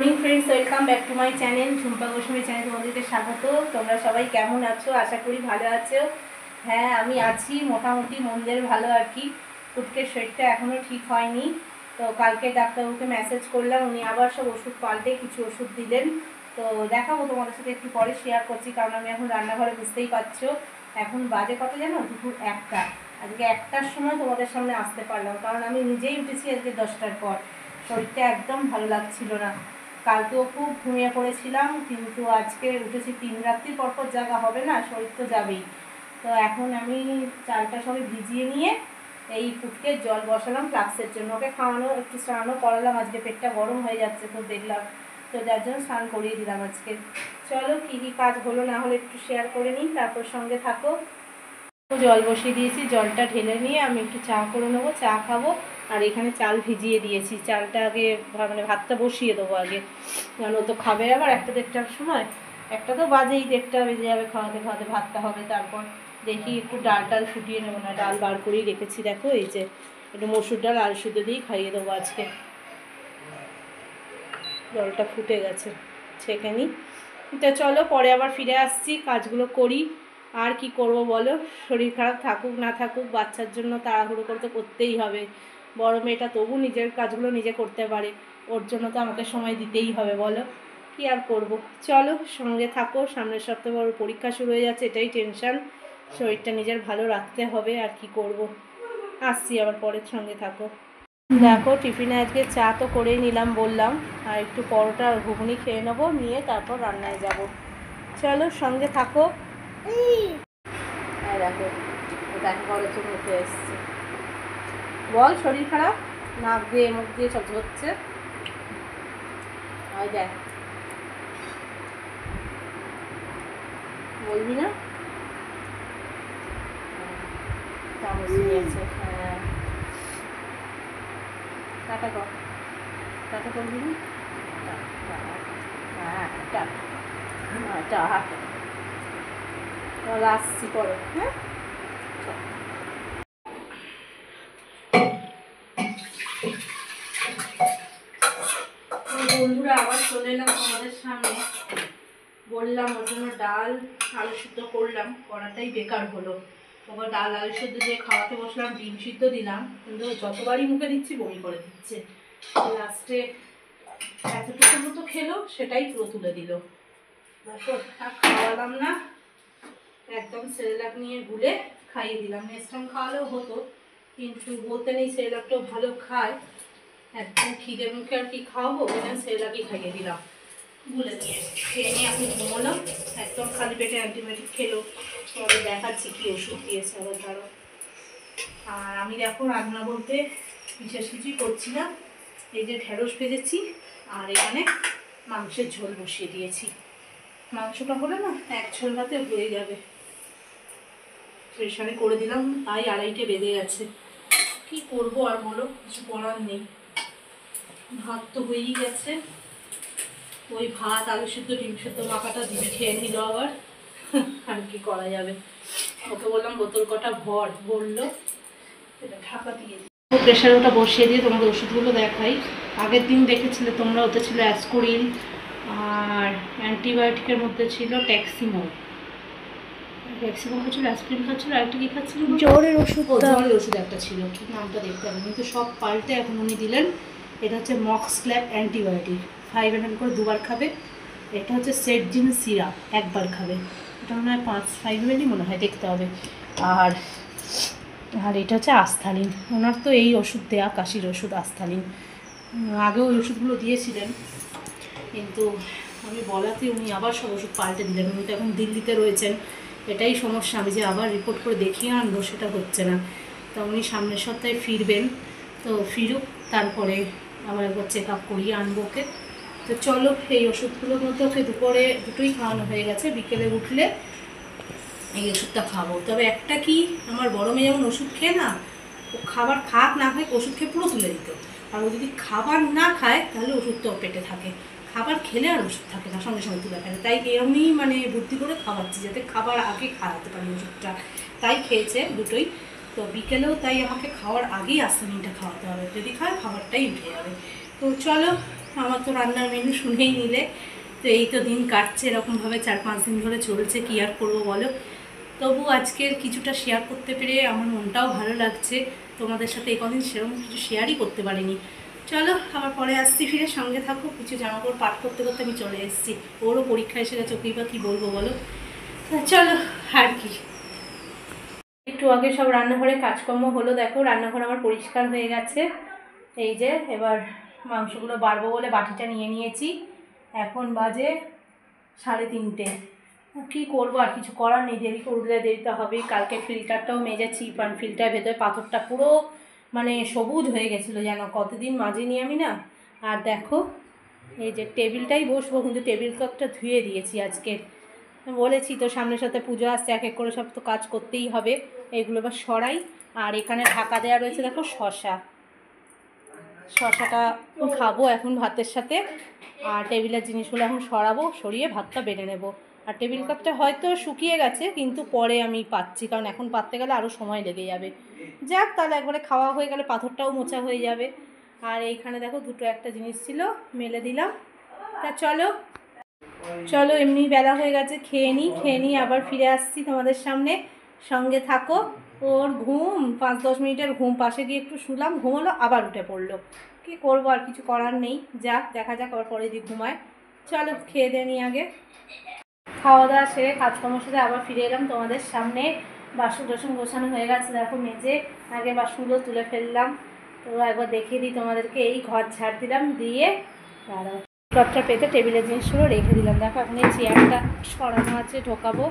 Friends welcome back to my channel Jhumpa Goswami channel তোমাদেরকে স্বাগত। তোমরা সবাই কেমন আছো? আশা করি ভালো আছো। হ্যাঁ আমি আছি মোটামুটি মন্দের ভালো আর কি। পুটকের শরীরটা এখনও ঠিক হয়নি, তো কালকে ডাক্তারবাবুকে মেসেজ করলাম, উনি আবার সব ওষুধ পাল্টে কিছু ওষুধ দিলেন। তো দেখাবো তোমাদের সাথে একটু পরে শেয়ার করছি, কারণ আমি এখন রান্নাঘরে বুঝতেই পারছো এখন বাজে কত জানো, দুপুর 1টা। আজকে 1টার সময় তোমাদের সামনে আসতে পারলাম, কারণ আমি নিজেই উঠেছি আজকে 10টার পর। শরীরটা একদম ভালো লাগছিল না। কালকেও খুব ঘুমিয়ে পড়েছিলাম, কিন্তু আজকে উঠেছি 3 রাত্রি পরপর জাগা হবে না, শরীর তো যাবেই। তো এখন আমি চালটা সবাই ভিজিয়ে নিয়ে এই পুটকের জল বসালাম ফ্লাক্সের জন্য, ওকে খাওয়ানো একটু স্নানও করালাম। আজকে পেটটা গরম হয়ে যাচ্ছে তো দেখলাম, তো যার জন্য স্নান করিয়ে দিলাম আজকে। চলো কী কী কাজ হলো না হলে একটু শেয়ার করে নিই, তারপর সঙ্গে থাকো। জল বসিয়ে দিয়েছি, জলটা ঢেলে নিয়ে আমি একটু চা করে নেবো, চা খাবো। আর এখানে চাল ভিজিয়ে দিয়েছি, চালটা আগে মানে ভাতটা বসিয়ে দেবো আগে, কারণ ও তো খাবে আবার 1টা-1:30টার সময়। 1টা তো বাজেই, 1:30টা বেজে যাবে, খাওয়াতে খাওয়াতে ভাতটা হবে। তারপর দেখি একটু ডাল ফুটিয়ে নেবো, না ডাল বার করেই রেখেছি দেখো, এই যে একটু মসুর ডাল আলু সিদ্ধ দিয়েই খাইয়ে দেবো আজকে। জলটা ফুটে গেছে, ছেঁকে নিই। তো চলো পরে আবার ফিরে আসছি, কাজগুলো করি। আর কি করব বলো, শরীর খারাপ থাকুক না থাকুক বাচ্চার জন্য তাড়াহুড়ো করতে করতেই হবে। বড় মেয়েটা তবু নিজের কাজগুলো নিজে করতে পারে, ওর জন্য তো আমাকে সময় দিতেই হবে বলো, কি আর করব। চলো সঙ্গে থাকো, সামনের সপ্তাহে বড় পরীক্ষা শুরু হয়ে যাচ্ছে, এটাই টেনশান। শরীরটা নিজের ভালো রাখতে হবে, আর কি করব। আসছি আবার পরের, সঙ্গে থাকো। দেখো টিফিনে আজকে চা তো করেই নিলাম বললাম, আর একটু পরোটা আর ঘুগনি খেয়ে নেবো, নিয়ে তারপর রান্নায় যাব। চলো সঙ্গে থাকো। হ্যাঁ দেখো দেখা করার জন্য উঠে এসছে। বল শরীর খারাপ, নাক দিয়ে মুখ দিয়ে সব হচ্ছে। ওই দেখ, বলবি না? চামচ নিয়েছে। হ্যাঁ টাটা কর, টাটা করবি না? হ্যাঁ টাটা, তাহলে আসছি পরে। হ্যাঁ বন্ধুরা আবার চলে এলাম তোমাদের সামনে। বললাম ওর জন্য ডাল আলু সিদ্ধ করলাম, করাটাই বেকার হলো। ওবার ডাল আলু সিদ্ধ দিয়ে খাওয়াতে বসলাম, ডিম সিদ্ধ দিলাম, কিন্তু যতবারই মুখে দিচ্ছি বমি করে দিচ্ছে। লাস্টে এতটুকু মতো খেলো, সেটাই পুরো তুলে দিল। তারপর আর খাওয়ালাম না, একদম সেরেলাক নিয়ে গুলে খাইয়ে দিলাম। নেস্টাম খাওয়ালেও হতো, কিন্তু বলতে নেই সেরেলাকটাও ভালো খায়। একদম খিদে মুখে আর কি খাওয়াবো, সেরেলাকই খাইয়ে দিলাম গুলে দিয়ে। খেয়ে নিয়ে আপনি ঘুমোলাম, একদম খালি পেটে অ্যান্টিবায়োটিক খেলো। তোমাদের দেখাচ্ছি কী ওষুধ দিয়েছে আবার ধরো। আর আমি দেখো রান্না বলতে বিশেষ কিছুই করছি না, এই যে ঢেঁড়স ভেজেছি, আর এখানে মাংসের ঝোল বসিয়ে দিয়েছি। মাংসটা হলে না এক ঝোল ভাতে হয়ে যাবে। প্রেশারে করে দিলাম, তাই 2:30 বেজে গেছে। কি করব আর বলো, কিছু করার নেই। ভাত তো হয়েই গেছে, ওই ভাত আলু সিদ্ধ ডিম সিদ্ধ মাখাটা দিয়ে খেয়ে নিল আবার। আর কি করা যাবে, ওকে বললাম বোতল কটা ভর, বললো এটা ঢাকা দিয়ে দিই। প্রেশারে ওটা বসিয়ে দিয়ে তোমাদের ওষুধগুলো দেখাই। আগের দিন দেখেছিলে তোমরা, ওতে ছিল অ্যাসকোরিল, আর অ্যান্টিবায়োটিকের মধ্যে ছিল ট্যাক্সিমো খাচ্ছিল, অ্যাসপিরিন খাচ্ছিল, আরেকটা কি খাচ্ছিল, জ্বরের ওষুধ। জ্বরের ওষুধ একটা ছিল, ঠিক নামটা দেখতে হবে, কিন্তু সব পাল্টে এখন উনি দিলেন। এটা হচ্ছে মক্সক্ল্যাপ অ্যান্টিবায়োটিক, 5 ml করে 2বার খাবে। এটা হচ্ছে সেটজিন সিরাপ, 1বার খাবে। এটা মনে হয় 5 ml মনে হয়, দেখতে হবে। আর এটা হচ্ছে আস্থালিন, ওনার তো এই ওষুধ দেয়া, কাশির ওষুধ আস্থালিন। আগেও ওই ওষুধগুলো দিয়েছিলেন, কিন্তু আমি বলাতে উনি আবার সব ওষুধ পাল্টে দিলেন। উনি তো এখন দিল্লিতে রয়েছেন, এটাই সমস্যা। আমি যে আবার রিপোর্ট করে দেখিয়ে আনবো সেটা হচ্ছে না। তো উনি সামনের সপ্তাহে ফিরবেন, তো ফিরুক, তারপরে আবার একবার চেক আপ করিয়ে আনবো ওকে। তো চলো এই ওষুধগুলোর মধ্যে ওকে দুপুরে দুটোই খাওয়ানো হয়ে গেছে, বিকেলে উঠলে এই ওষুধটা খাবো। তবে একটা কি, আমার বড় মেয়ে যেমন ওষুধ খেয়ে না, ও খাবার খাক না খাক ওষুধ খেয়ে পুরো তুলে দিত। আর ও যদি খাবার না খায় তাহলে ওষুধটা ওর পেটে থাকে, খাবার খেলে আর ওষুধ থাকে না, সঙ্গে সঙ্গে তুলে ফেলে। তাই এরমই মানে বুদ্ধি করে খাওয়াচ্ছি, যাতে খাবার আগে খাওয়াতে পারি ওষুধটা। তাই খেয়েছে দুটোই। তো বিকেলেও তাই আমাকে খাওয়ার আগেই আস্তানিনটা খাওয়াতে হবে, যদি খায় খাবারটাই উঠে যাবে। তো চলো আমার তো রান্নার মেনু শুনেই নিলে। তো এই তো দিন কাটছে এরকমভাবে, 4-5 দিন ধরে চলছে, কি আর করবো বলো। তবু আজকের কিছুটা শেয়ার করতে পেরে আমার মনটাও ভালো লাগছে। তোমাদের সাথে এই কদিন সেরকম কিছু শেয়ারই করতে পারিনি। চলো আবার পরে আসছি, ফিরে সঙ্গে থাকো। কিছু জামাকাপড় পাঠ করতে করতে আমি চলে এসেছি, ওরও পরীক্ষা এসে গেছে, ওকেই বা কী বলবো বলো। চলো আর কি, একটু আগে সব রান্নাঘরে কাজকর্ম হলো। দেখো রান্নাঘর আমার পরিষ্কার হয়ে গেছে। এই যে এবার মাংসগুলো বাড়বো বলে বাটিটা নিয়ে নিয়েছি। এখন বাজে 3:30। কী করবো, আর কিছু করার নেই, দেরি করলে দেরিতে হবে। কালকে ফিল্টারটাও মেজেছি, কারণ ফিল্টার ভেতরে পাথরটা পুরো মানে সবুজ হয়ে গেছিলো যেন, কতদিন মাজেনি আমি না। আর দেখো এই যে টেবিলটাই বসবো, কিন্তু টেবিল ক্লথটা ধুয়ে দিয়েছি আজকে। বলেছি তো সামনের সাথে পুজো আসছে, এক এক করে সব তো কাজ করতেই হবে। এগুলো এবার সরাই। আর এখানে ঢাকা দেওয়া রয়েছে দেখো শশাটা খাবো এখন ভাতের সাথে। আর টেবিলের জিনিসগুলো এখন সরাবো, সরিয়ে ভাতটা বেড়ে নেব। আর টেবিল কাপটা হয়তো শুকিয়ে গেছে, কিন্তু পরে আমি পাচ্ছি, কারণ এখন পাততে গেলে আরও সময় লেগে যাবে। যাক, তাহলে একবারে খাওয়া হয়ে গেলে পাথরটাও মোছা হয়ে যাবে। আর এইখানে দেখো দুটো একটা জিনিস ছিল, মেলে দিলাম। তা চলো এমনি বেলা হয়ে গেছে, খেয়ে নিই আবার ফিরে আসছি তোমাদের সামনে, সঙ্গে থাকো। ওর ঘুম 5-10 মিনিটের ঘুম, পাশে গিয়ে একটু শুলাম, ঘুমোলো আবার উঠে পড়লো। কি করবো, আর কিছু করার নেই, যাক দেখা যাক আবার পরে দিয়ে ঘুমায়। চলো খেয়ে দিয়ে নিই আগে। খাওয়া দাওয়া সেরে কাজকর্মের সাথে আবার ফিরে এলাম তোমাদের সামনে। বাসন টাসন গোছানো হয়ে গেছে দেখো মেজে, আগে বাসনগুলো তুলে ফেললাম। তো একবার দেখিয়ে দিই তোমাদেরকে, এই ঘর ঝাড় দিলাম, দিয়ে আর টপটা পেতে টেবিলের জিনিসগুলো রেখে দিলাম। দেখো এখন এই চেয়ারটা সরানো আছে, ঢোকাবো।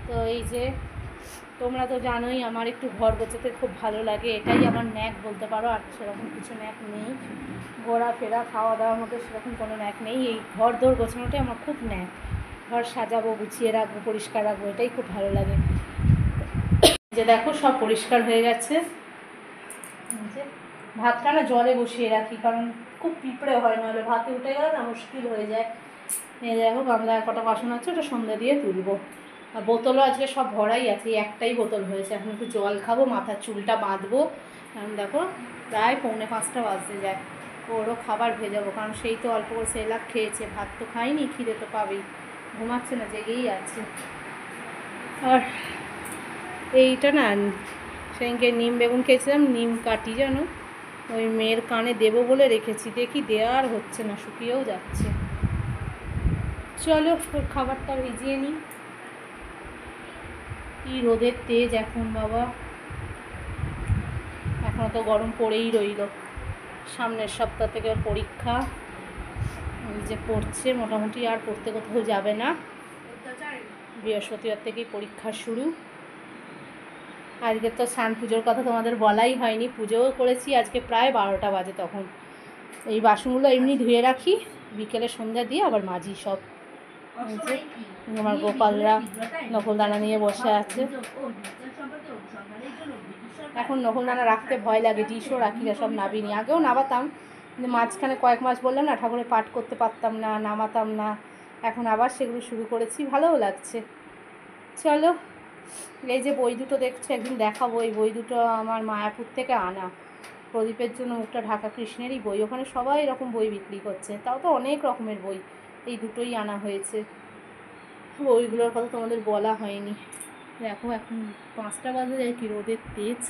তো এই যে তোমরা তো জানোই আমার একটু ঘর গোছাতে খুব ভালো লাগে, এটাই আমার ন্যাক বলতে পারো। আর সেরকম কিছু ন্যাক নেই, ঘোরাফেরা খাওয়া দাওয়ার মধ্যে সেরকম কোনো ন্যাক নেই। এই ঘর দোর গোছানোটাই আমার খুব ন্যাক। ঘর সাজাবো, গুছিয়ে রাখবো, পরিষ্কার রাখবো, এটাই খুব ভালো লাগে। যে দেখো সব পরিষ্কার হয়ে গেছে। যে ভাতটা না জলে বসিয়ে রাখি, কারণ খুব পিঁপড়ে হয়, নাহলে ভাতে উঠে গেলে না মুশকিল হয়ে যায়। এই দেখো গামলায় কটা বাসন আছে, ওটা সন্ধ্যা দিয়ে তুলবো। আর বোতলও আজকে সব ভরাই আছে, একটাই বোতল হয়েছে। এখন একটু জল খাবো, মাথার চুলটা বাঁধবো। এখন দেখো প্রায় 4:45 বাজতে যায়। ওরও খাবার ভেজাবো, কারণ সেই তো অল্প করে সেলাক খেয়েছে, ভাত তো খাইনি, খিদে তো পাবেই। ঘুমাচ্ছে না, জেগেই আছে। আর এইটা না সেদিনকে নিম বেগুন খেয়েছিলাম, নিম কাটি জানো, ওই মেয়ের কানে দেবো বলে রেখেছি, দেখি দেওয়ার হচ্ছে না, শুকিয়েও যাচ্ছে। চলো ওর খাবারটা ভিজিয়ে নিই। কি রোদের তেজ এখন বাবা, এখনও তো গরম পড়েই রইল। সামনের সপ্তাহ থেকে ওর পরীক্ষা যে পড়ছে, মোটামুটি আর পড়তে কোথাও যাবে না। বৃহস্পতিবার থেকেই পরীক্ষা শুরু। আজকে তো স্নান পুজোর কথা তোমাদের বলাই হয়নি, পুজোও করেছি আজকে প্রায় 12টা বাজে। তখন এই বাসনগুলো এমনি ধুয়ে রাখি, বিকেলে সন্ধ্যা দিয়ে আবার মাজি সব। আমার গোপালরা নকলদানা নিয়ে বসে আছে। এখন নকলদানা রাখতে ভয় লাগে, ডিশও রাখি না, সব নাবিনি। আগেও নামাতাম, কিন্তু মাঝখানে কয়েক মাস বললাম না ঠাকুরের পাঠ করতে পারতাম না, নামাতাম না। এখন আবার সেগুলো শুরু করেছি, ভালোও লাগছে। চলো এই যে বই দুটো দেখছো, একদিন দেখাবো। এই বই দুটো আমার মায়াপুর থেকে আনা, প্রদীপের জন্য মুখটা ঢাকা কৃষ্ণেরই বই। ওখানে সবাই এরকম বই বিক্রি করছে, তাও তো অনেক রকমের বই। এই দুটোই আনা হয়েছে। বইগুলোর কথা তোমাদের বলা হয়নি। দেখো এখন 5টা বাজে যায়, কি রোদের তেজ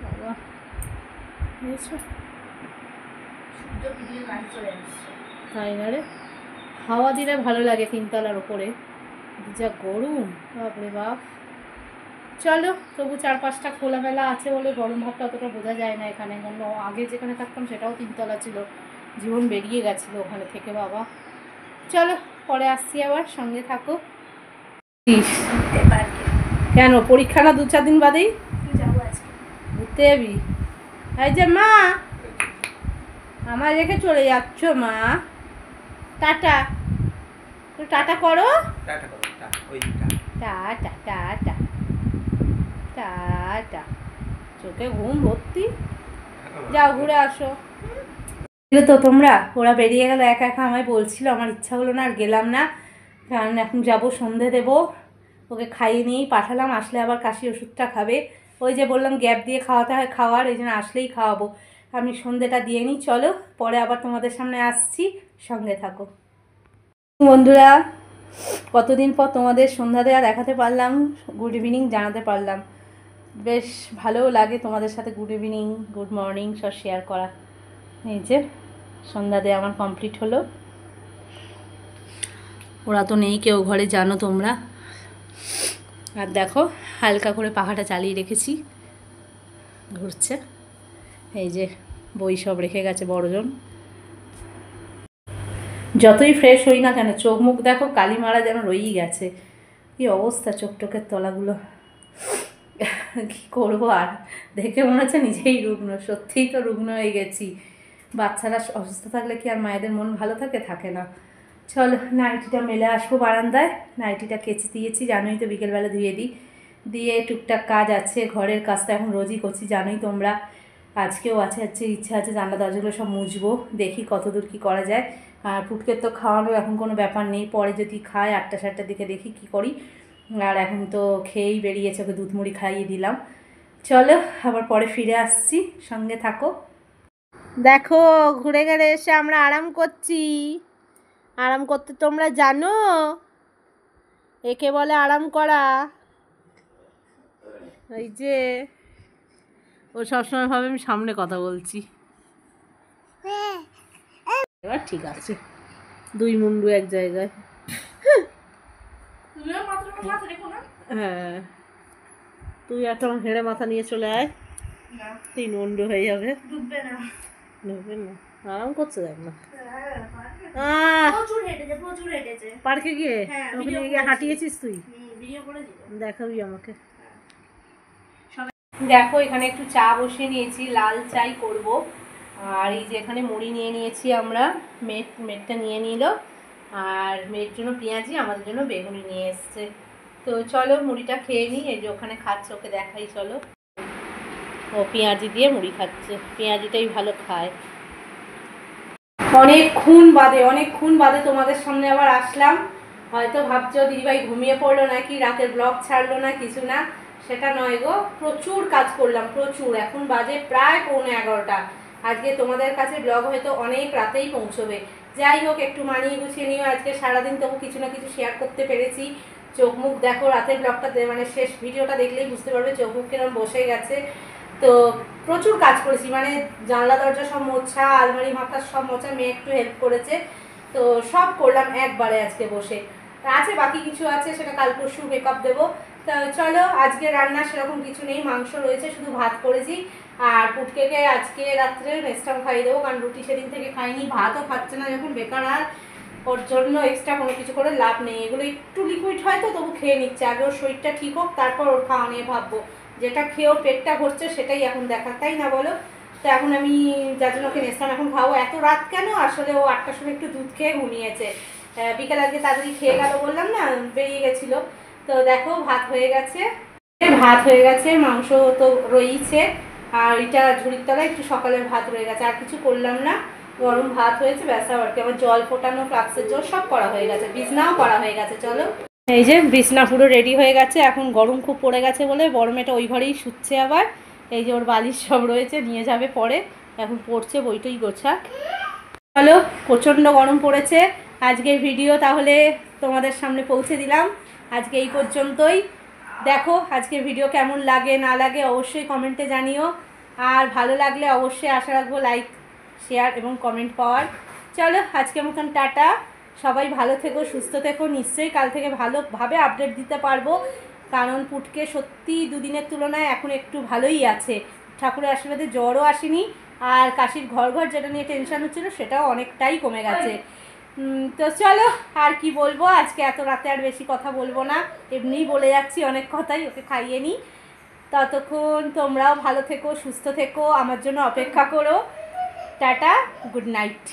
বাবা, বুঝেছো? তাই না রে, হাওয়া দিলে ভালো লাগে 3তলার ওপরে, যা গরম বাপরে বাপ। চলো তবু 4-5টা খোলামেলা আছে বলে গরম ভাবটা অতটা বোঝা যায় না এখানে। কারণ আগে যেখানে থাকতাম সেটাও 3তলা ছিল, জীবন বেরিয়ে গেছিলো ওখানে থেকে বাবা। চলো পরে আসছি আবার, সঙ্গে থাকো। কেন পরীক্ষা না 2-4 দিন বাদেই ঘুরতে যাবি? এই যে মা, আমার রেখে চলে যাচ্ছ মা, টাটা টাটা করো, টাটা টাটা টাটা। চোখে ঘুম ভর্তি, যাও ঘুরে আসো। তো তোমরা, ওরা বেরিয়ে গেল একা একা, আমায় বলছিল, আমার ইচ্ছা হলো না আর গেলাম না। কারণ এখন যাব সন্ধে দেবো, ওকে খাইয়ে নিয়েই পাঠালাম, আসলে আবার কাশি ওষুধটা খাবে। ওই যে বললাম গ্যাপ দিয়ে খাওয়াতে হয় খাওয়ার, এই জন্য আসলেই খাওয়াবো। আমি সন্ধ্যেটা দিয়ে নিই, চলো পরে আবার তোমাদের সামনে আসছি, সঙ্গে থাকো। বন্ধুরা, কতদিন পর তোমাদের সন্ধ্যা দেওয়া দেখাতে পারলাম, গুড ইভিনিং জানাতে পারলাম। বেশ ভালোও লাগে তোমাদের সাথে গুড ইভিনিং গুড মর্নিং সব শেয়ার করা। এই যে সন্ধ্যা দেওয়া আমার কমপ্লিট হলো। ওরা তো নেই কেউ ঘরে, জানো তোমরা। আর দেখো হালকা করে পাখাটা চালিয়ে রেখেছি, ঘুরছে। এই যে বই সব রেখে গেছে বড়জন। যতই ফ্রেশ হই না কেন চোখ মুখ দেখো কালি মারা যেন রয়েই গেছে। কি অবস্থা চোখ টোকের তলাগুলো, কি করবো আর। দেখে মনে হচ্ছে নিজেই রুগ্ন, সত্যিই তো রুগ্ন হয়ে গেছি। বাচ্চারা অসুস্থ থাকলে কি আর মায়েদের মন ভালো থাকে? থাকে না। চলো নাইটিটা মেলে আসবো বারান্দায়। নাইটিটা কেচে দিয়েছি, জানোই তো বিকেলবেলা ধুয়ে দিই। দিয়ে টুকটাক কাজ আছে, ঘরের কাজ তো এখন রোজই করছি জানোই তোমরা। আজকেও আছে, ইচ্ছা আছে জানলা দরজাগুলো সব মুছবো, দেখি কতদূর কি করা যায়। আর পুটকে তো খাওয়ানো এখন কোনো ব্যাপার নেই, পরে যদি খায় 8টা 7টার দিকে দেখি কি করি। আর এখন তো খেয়েই বেরিয়েছে, ওকে দুধ মুড়ি খাইয়ে দিলাম। চলো আবার পরে ফিরে আসছি, সঙ্গে থাকো। দেখো ঘুরে ঘুরে এসে আমরা আরাম করছি। আরাম করতে তোমরা জানো একে বলে আরাম করা। ওই যে ও সবসময় ভাবে আমি সামনে কথা বলছি। এবার ঠিক আছে, দুই মুন্ডু এক জায়গায়। হ্যাঁ তুই একটা হেঁড়ে মাথা নিয়ে চলে আয়, 3 মুন্ডু হয়ে যাবে। ডুববে না, আরাম করছে দেখ না। পার্কে গিয়ে ওখানে গিয়ে হাঁটিয়েছিস তুই? দেখাবি আমাকে। দেখো এখানে একটু চা বসিয়ে নিয়েছি, লাল চাই করব। আর এই যে এখানে মুড়ি নিয়ে নিয়েছি আমরা, মেটটা নিয়ে নিল। আর মেয়ের জন্য পেঁয়াজি, আমাদের জন্য বেগুনি নিয়ে এসছে। তো চলো মুড়িটা খেয়ে নিই। এই যে ওখানে খাচ্ছে, ওকে দেখাই চলো। ও পেঁয়াজি দিয়ে মুড়ি খাচ্ছে, পেঁয়াজিটাই ভালো খায়। অনেকক্ষণ বাদে তোমাদের সামনে আবার আসলাম। হয়তো ভাবছো দিদিভাই ঘুমিয়ে পড়লো নাকি, রাতের ব্লগ ছাড়লো না, কিছু না, সেটা নয় গো। প্রচুর কাজ করলাম, প্রচুর। এখন বাজে প্রায় 11:45। আজকে তোমাদের কাছে ব্লগ হয়তো অনেক রাতেই পৌঁছবে। যাই হোক একটু মানিয়ে গুছিয়ে নিও, আজকে সারাদিন তবু কিছু না কিছু শেয়ার করতে পেরেছি। চোখ মুখ দেখো, রাতের ব্লগটা মানে শেষ ভিডিওটা দেখলেই বুঝতে পারবে চোখ মুখ কিরম বসে গেছে। তো প্রচুর কাজ করেছি, মানে জানলা দরজা সব মোছা, আলমারি মাথার সব মোছা, মেয়ে একটু হেল্প করেছে। তো সব করলাম একবারে আজকে বসে। আছে বাকি কিছু আছে, সেটা কাল পরশু মেকআপ দেবো। তো চলো আজকে রান্না সেরকম কিছু নেই, মাংস রয়েছে, শুধু ভাত করেছি। আর পুটকেকে আজকে রাত্রে মেস্টাম খাইয়ে দেবো, কারণ রুটি সেদিন থেকে খাইনি, ভাতও খাচ্ছে না যখন, বেকার আর ওর জন্য এক্সট্রা কোনো কিছু করে লাভ নেই। এগুলো একটু লিকুইড হয় তো তবু খেয়ে নিচ্ছে, আগে ওর শরীরটা ঠিক হোক তারপর ওর খাওয়া নিয়ে ভাববো। যেটা খেয়ে ওর পেটটা ভরছে সেটাই এখন দেখার, তাই না বলো? তো এখন আমি যার জন্য ওকে নেস্টাম এখন খাবো। এত রাত কেন, আসলে ও 8টার সময় একটু দুধ খেয়ে ঘুমিয়েছে। বিকেল আজকে তাড়াতাড়ি খেয়ে গেল, বললাম না বেরিয়ে গেছিলো। তো দেখো ভাত হয়ে গেছে, মাংস তো রয়েছে। আর এটা ঝুড়ির তলায় একটু সকালের ভাত রয়ে গেছে, আর কিছু করলাম না। গরম ভাত হয়েছে ব্যাস, আর কি আমার জল ফোটানো, ফ্লাক্সের জল সব করা হয়ে গেছে, বিছনাও করা হয়ে গেছে। চলো এই যে বিছনা পুরো রেডি হয়ে গেছে। এখন গরম খুব পড়ে গেছে বলে বড় মেয়েটা ওই ঘরেই শুচ্ছে আবার। এই যে ওর বালিশ সব রয়েছে, নিয়ে যাবে পরে, এখন পড়ছে বইটই গোছা। চলো প্রচণ্ড গরম পড়েছে। আজকের ভিডিও তাহলে তোমাদের সামনে পৌঁছে দিলাম, আজকে এই পর্যন্তই। দেখো আজকের ভিডিও কেমন লাগে না লাগে অবশ্যই কমেন্টে জানিও। আর ভালো লাগলে অবশ্যই আশা রাখবো লাইক, শেয়ার এবং কমেন্ট পাওয়ার। চলো আজকের মতন টাটা, সবাই ভালো থেকো, সুস্থ থেকো। নিশ্চয়ই কাল থেকে ভালোভাবে আপডেট দিতে পারবো, কারণ পুটকে সত্যি দুদিনের তুলনায় এখন একটু ভালোই আছে। ঠাকুরের আশীর্বাদে জ্বরও আসেনি, আর কাশির ঘর যেটা নিয়ে টেনশন হচ্ছিলো সেটাও অনেকটাই কমে গেছে। তো চলো আর কি বলবো, আজকে এত রাতে আর বেশি কথা বলবো না, এমনিই বলে যাচ্ছি অনেক কথাই। ওকে খাইয়ে নিই, ততক্ষণ তোমরাও ভালো থেকো, সুস্থ থেকো, আমার জন্য অপেক্ষা করো। Tata, good night.